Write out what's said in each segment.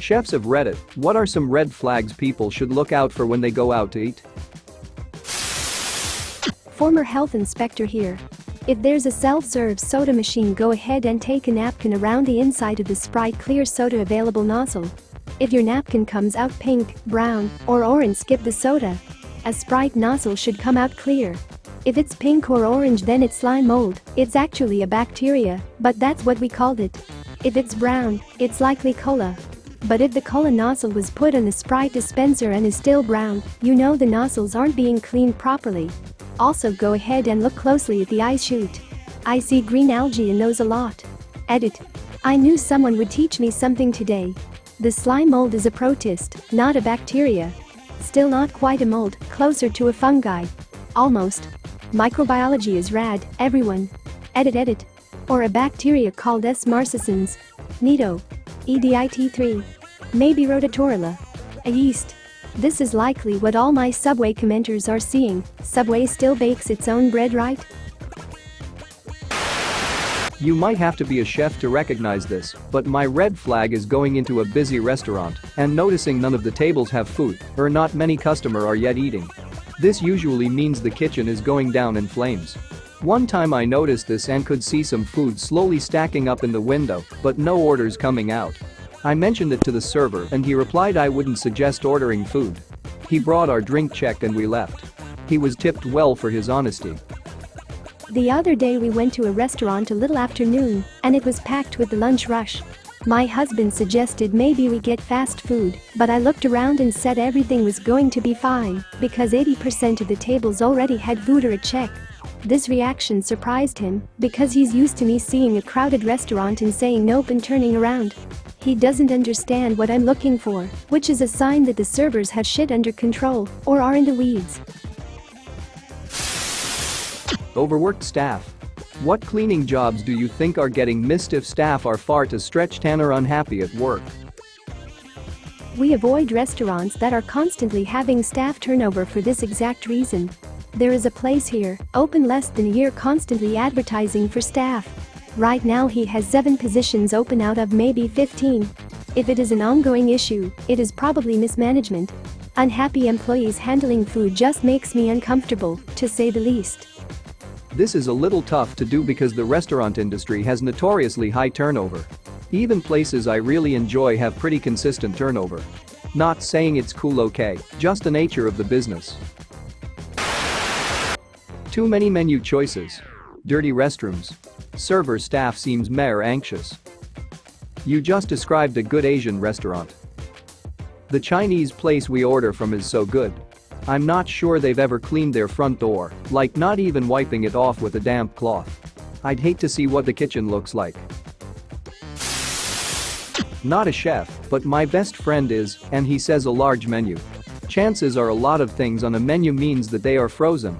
Chefs of Reddit, what are some red flags people should look out for when they go out to eat? Former health inspector here. If there's a self-serve soda machine, go ahead and take a napkin around the inside of the Sprite clear soda available nozzle. If your napkin comes out pink, brown, or orange, skip the soda. A Sprite nozzle should come out clear. If it's pink or orange, then it's slime mold. It's actually a bacteria, but that's what we called it. If it's brown, it's likely cola. But if the cola nozzle was put on the Sprite dispenser and is still brown, you know the nozzles aren't being cleaned properly. Also, go ahead and look closely at the ice chute. I see green algae in those a lot. Edit. I knew someone would teach me something today. The slime mold is a protist, not a bacteria. Still not quite a mold, closer to a fungi. Almost. Microbiology is rad, everyone. Edit. Or a bacteria called S. marcescens. Neato. EDIT3. Maybe Rhodotorula. A yeast. This is likely what all my Subway commenters are seeing. Subway still bakes its own bread, right? You might have to be a chef to recognize this, but my red flag is going into a busy restaurant and noticing none of the tables have food, or not many customers are yet eating. This usually means the kitchen is going down in flames. One time I noticed this and could see some food slowly stacking up in the window, but no orders coming out. I mentioned it to the server and he replied I wouldn't suggest ordering food. He brought our drink check and we left. He was tipped well for his honesty. The other day we went to a restaurant a little after noon, and it was packed with the lunch rush. My husband suggested maybe we get fast food, but I looked around and said everything was going to be fine because 80% of the tables already had food or a check. This reaction surprised him because he's used to me seeing a crowded restaurant and saying nope and turning around. He doesn't understand what I'm looking for, which is a sign that the servers have shit under control or are in the weeds. Overworked staff. What cleaning jobs do you think are getting missed if staff are far too stretched and are unhappy at work? We avoid restaurants that are constantly having staff turnover for this exact reason. There is a place here, open less than a year, constantly advertising for staff. Right now he has 7 positions open out of maybe 15. If it is an ongoing issue, it is probably mismanagement. Unhappy employees handling food just makes me uncomfortable, to say the least. This is a little tough to do because the restaurant industry has notoriously high turnover. Even places I really enjoy have pretty consistent turnover. Not saying it's cool, okay, just the nature of the business. Too many menu choices. Dirty restrooms. Server staff seems mere anxious. You just described a good Asian restaurant. The Chinese place we order from is so good. I'm not sure they've ever cleaned their front door, like not even wiping it off with a damp cloth. I'd hate to see what the kitchen looks like. Not a chef, but my best friend is, and he says a large menu. Chances are a lot of things on a menu means that they are frozen.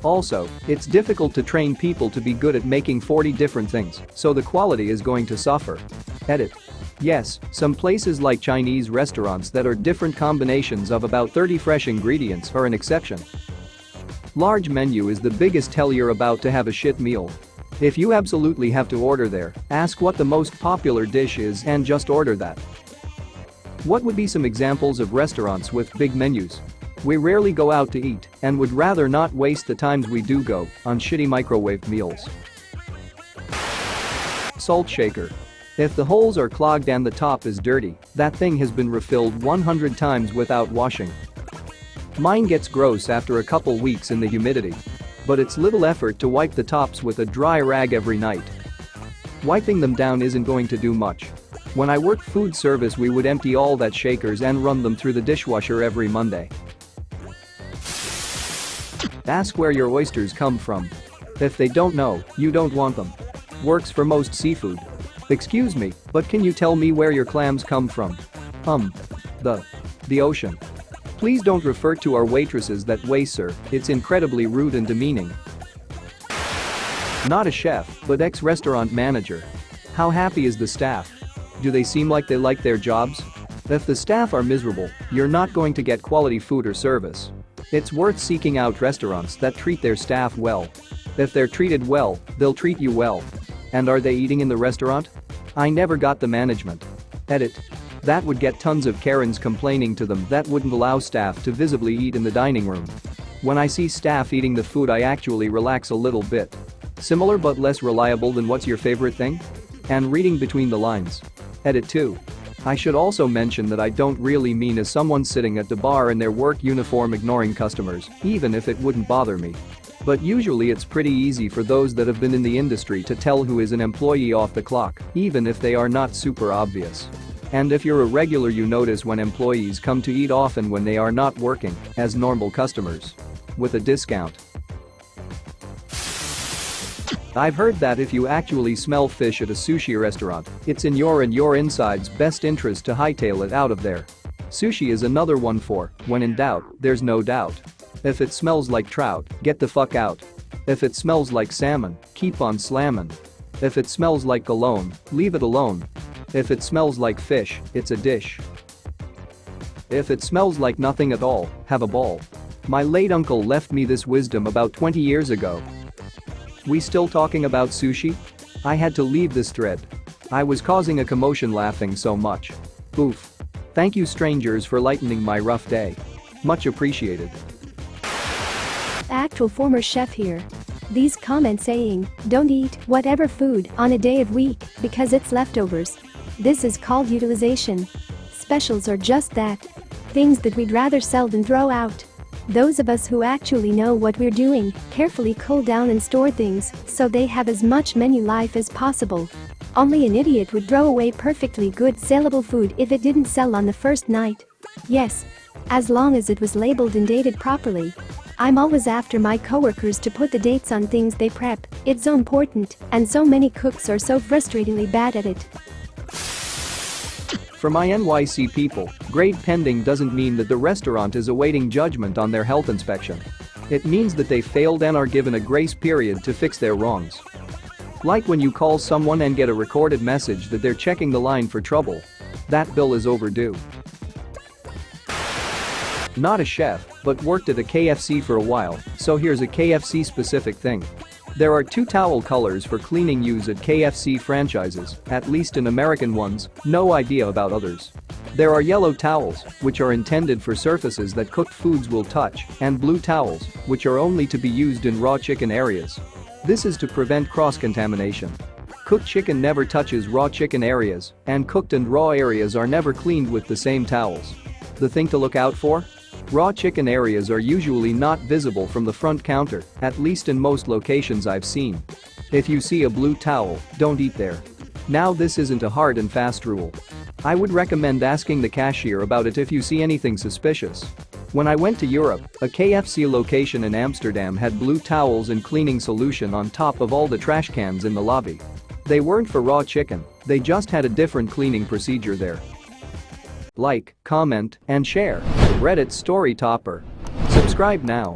Also, it's difficult to train people to be good at making 40 different things, so the quality is going to suffer. Edit. Yes, some places like Chinese restaurants that are different combinations of about 30 fresh ingredients are an exception. Large menu is the biggest tell you're about to have a shit meal. If you absolutely have to order there, ask what the most popular dish is and just order that. What would be some examples of restaurants with big menus? We rarely go out to eat and would rather not waste the times we do go on shitty microwave meals. Salt shaker. If the holes are clogged and the top is dirty, that thing has been refilled 100 times without washing. Mine gets gross after a couple weeks in the humidity. But it's little effort to wipe the tops with a dry rag every night. Wiping them down isn't going to do much. When I worked food service, we would empty all that shakers and run them through the dishwasher every Monday. Ask where your oysters come from. If they don't know, you don't want them. Works for most seafood. Excuse me, but can you tell me where your clams come from? The ocean. Please don't refer to our waitresses that way, sir, it's incredibly rude and demeaning. Not a chef, but ex-restaurant manager. How happy is the staff? Do they seem like they like their jobs? If the staff are miserable, you're not going to get quality food or service. It's worth seeking out restaurants that treat their staff well. If they're treated well, they'll treat you well. And are they eating in the restaurant? I never got the management. Edit. That would get tons of Karens complaining to them that wouldn't allow staff to visibly eat in the dining room. When I see staff eating the food, I actually relax a little bit. Similar but less reliable than what's your favorite thing? And reading between the lines. Edit 2. I should also mention that I don't really mean as someone sitting at the bar in their work uniform ignoring customers, even if it wouldn't bother me. But usually it's pretty easy for those that have been in the industry to tell who is an employee off the clock, even if they are not super obvious. And if you're a regular, you notice when employees come to eat often when they are not working, as normal customers. With a discount. I've heard that if you actually smell fish at a sushi restaurant, it's in your and your inside's best interest to hightail it out of there. Sushi is another one for, when in doubt, there's no doubt. If it smells like trout, get the fuck out. If it smells like salmon, keep on slammin'. If it smells like cologne, leave it alone. If it smells like fish, it's a dish. If it smells like nothing at all, have a ball. My late uncle left me this wisdom about 20 years ago. We still talking about sushi? I had to leave this thread. I was causing a commotion laughing so much. Oof. Thank you strangers for lightening my rough day. Much appreciated. Actual former chef here. These comments saying, don't eat whatever food on a day of week because it's leftovers. This is called utilization. Specials are just that. Things that we'd rather sell than throw out. Those of us who actually know what we're doing carefully cool down and store things so they have as much menu life as possible. Only an idiot would throw away perfectly good saleable food if it didn't sell on the first night. Yes. As long as it was labeled and dated properly. I'm always after my coworkers to put the dates on things they prep. It's so important, and so many cooks are so frustratingly bad at it. For my NYC people, grade pending doesn't mean that the restaurant is awaiting judgment on their health inspection. It means that they failed and are given a grace period to fix their wrongs. Like when you call someone and get a recorded message that they're checking the line for trouble. That bill is overdue. Not a chef, but worked at a KFC for a while, so here's a KFC specific thing. There are 2 towel colors for cleaning used at KFC franchises, at least in American ones, no idea about others. There are yellow towels, which are intended for surfaces that cooked foods will touch, and blue towels, which are only to be used in raw chicken areas. This is to prevent cross-contamination. Cooked chicken never touches raw chicken areas, and cooked and raw areas are never cleaned with the same towels. The thing to look out for? Raw chicken areas are usually not visible from the front counter, at least in most locations I've seen. If you see a blue towel, don't eat there. Now this isn't a hard and fast rule. I would recommend asking the cashier about it if you see anything suspicious. When I went to Europe, a KFC location in Amsterdam had blue towels and cleaning solution on top of all the trash cans in the lobby. They weren't for raw chicken, they just had a different cleaning procedure there. Like, comment, and share. Reddit Story Topper. Subscribe now.